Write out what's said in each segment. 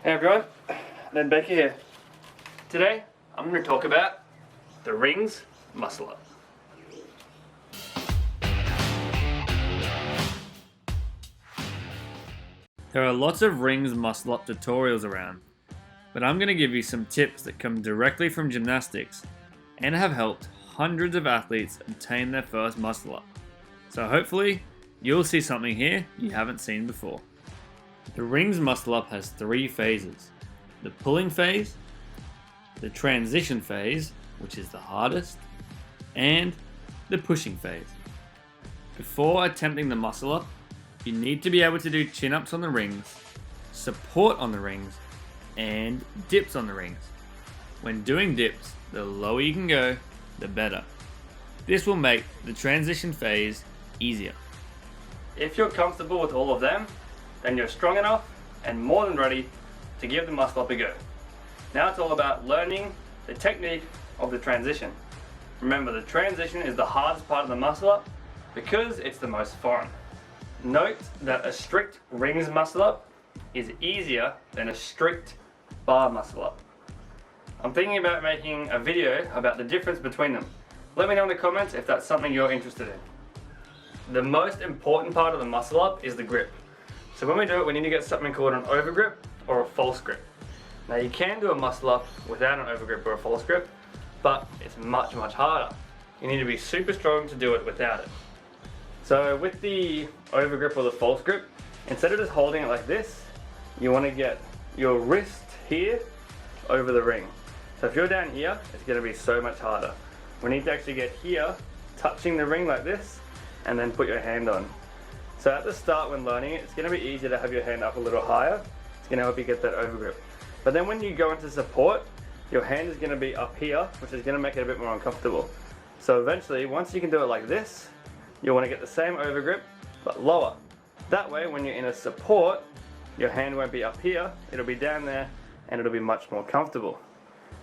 Hey everyone, Ned Baker here. Today I'm going to talk about the rings muscle up. There are lots of rings muscle up tutorials around, but I'm going to give you some tips that come directly from gymnastics and have helped hundreds of athletes obtain their first muscle up. So hopefully you'll see something here you haven't seen before. The rings muscle up has three phases: the pulling phase, the transition phase, which is the hardest, and the pushing phase. Before attempting the muscle up, you need to be able to do chin-ups on the rings, support on the rings, and dips on the rings. When doing dips, the lower you can go, the better. This will make the transition phase easier. If you're comfortable with all of them, then you're strong enough and more than ready to give the muscle up a go. Now it's all about learning the technique of the transition. Remember, the transition is the hardest part of the muscle up because it's the most foreign. Note that a strict rings muscle up is easier than a strict bar muscle up. I'm thinking about making a video about the difference between them. Let me know in the comments if that's something you're interested in. The most important part of the muscle up is the grip. So when we do it, we need to get something called an overgrip or a false grip. Now you can do a muscle up without an overgrip or a false grip, but it's much harder. You need to be super strong to do it without it. So with the overgrip or the false grip, instead of just holding it like this, you want to get your wrist here over the ring. So if you're down here, it's going to be so much harder. We need to actually get here, touching the ring like this, and then put your hand on. So at the start when learning it, it's going to be easier to have your hand up a little higher. It's going to help you get that overgrip. But then when you go into support, your hand is going to be up here, which is going to make it a bit more uncomfortable. So eventually, once you can do it like this, you'll want to get the same overgrip, but lower. That way, when you're in a support, your hand won't be up here, it'll be down there, and it'll be much more comfortable.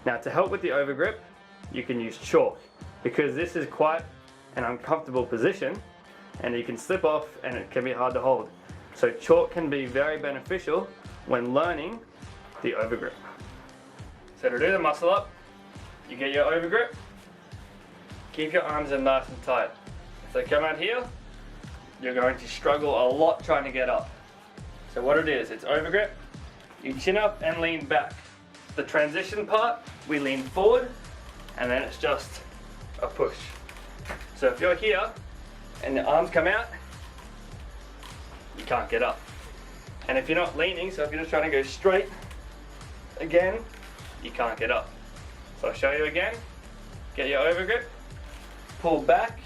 Now to help with the overgrip, you can use chalk, because this is quite an uncomfortable position, and you can slip off and it can be hard to hold. So chalk can be very beneficial when learning the overgrip. So to do the muscle up, you get your overgrip, keep your arms in nice and tight. If they come out here, you're going to struggle a lot trying to get up. So what it is, it's overgrip, you chin up and lean back. The transition part, we lean forward, and then it's just a push. So if you're here, and the arms come out, you can't get up. And if you're not leaning, so if you're just trying to go straight, again, you can't get up. So I'll show you again. Get your overgrip, pull back,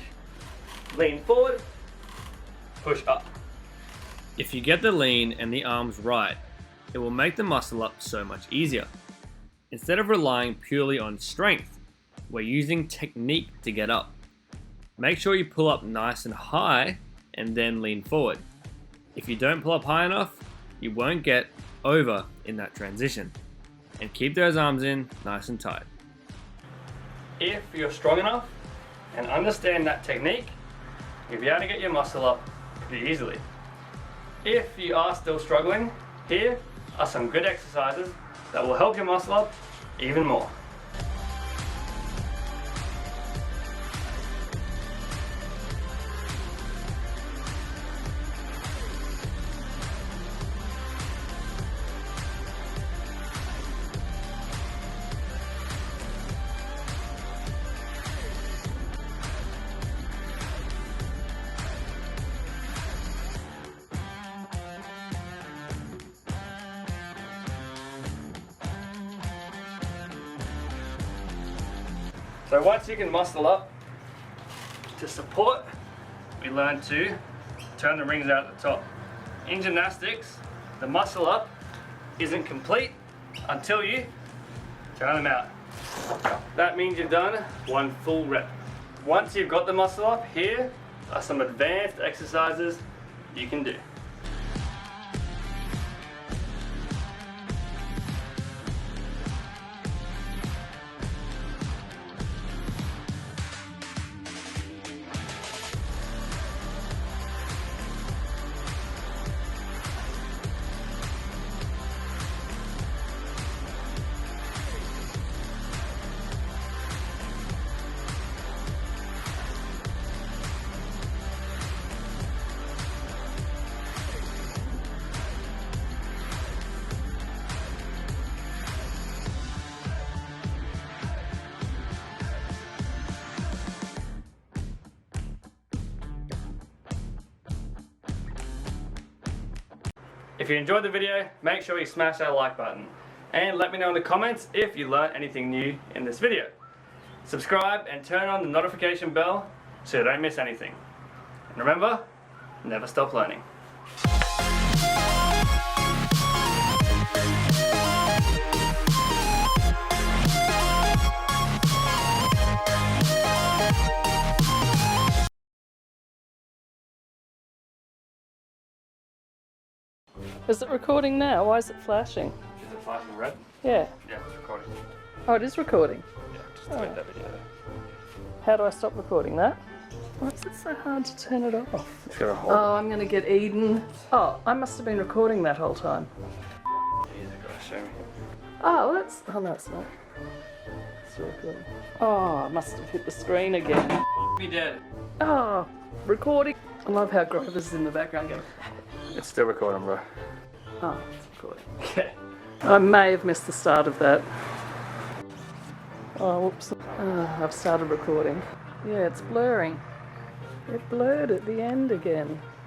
lean forward, push up. If you get the lean and the arms right, it will make the muscle up so much easier. Instead of relying purely on strength, we're using technique to get up. Make sure you pull up nice and high and then lean forward. If you don't pull up high enough, you won't get over in that transition. And keep those arms in nice and tight. If you're strong enough and understand that technique, you'll be able to get your muscle up pretty easily. If you are still struggling, here are some good exercises that will help your muscle up even more. So once you can muscle up to support, we learn to turn the rings out at the top. In gymnastics, the muscle up isn't complete until you turn them out. That means you've done one full rep. Once you've got the muscle up, here are some advanced exercises you can do. If you enjoyed the video, make sure you smash that like button. And let me know in the comments if you learned anything new in this video. Subscribe and turn on the notification bell so you don't miss anything. And remember, never stop learning. Is it recording now? Why is it flashing? Is it flashing red? Yeah. Yeah, it's recording. Oh, it is recording. Yeah, just delete that video. How do I stop recording that? Why is it so hard to turn it off? Just gotta hold Oh, I'm gonna get Eden. Oh, I must have been recording that whole time. it. Show me. Oh, that's. Oh, no, it's not. It's still recording. Oh, I must have hit the screen again. Be dead. Oh, recording. I love how Grover's in the background going. It's still recording, bro. Oh, it's recording. Okay. I may have missed the start of that. Oh, whoops. I've started recording. Yeah, it's blurring. It blurred at the end again.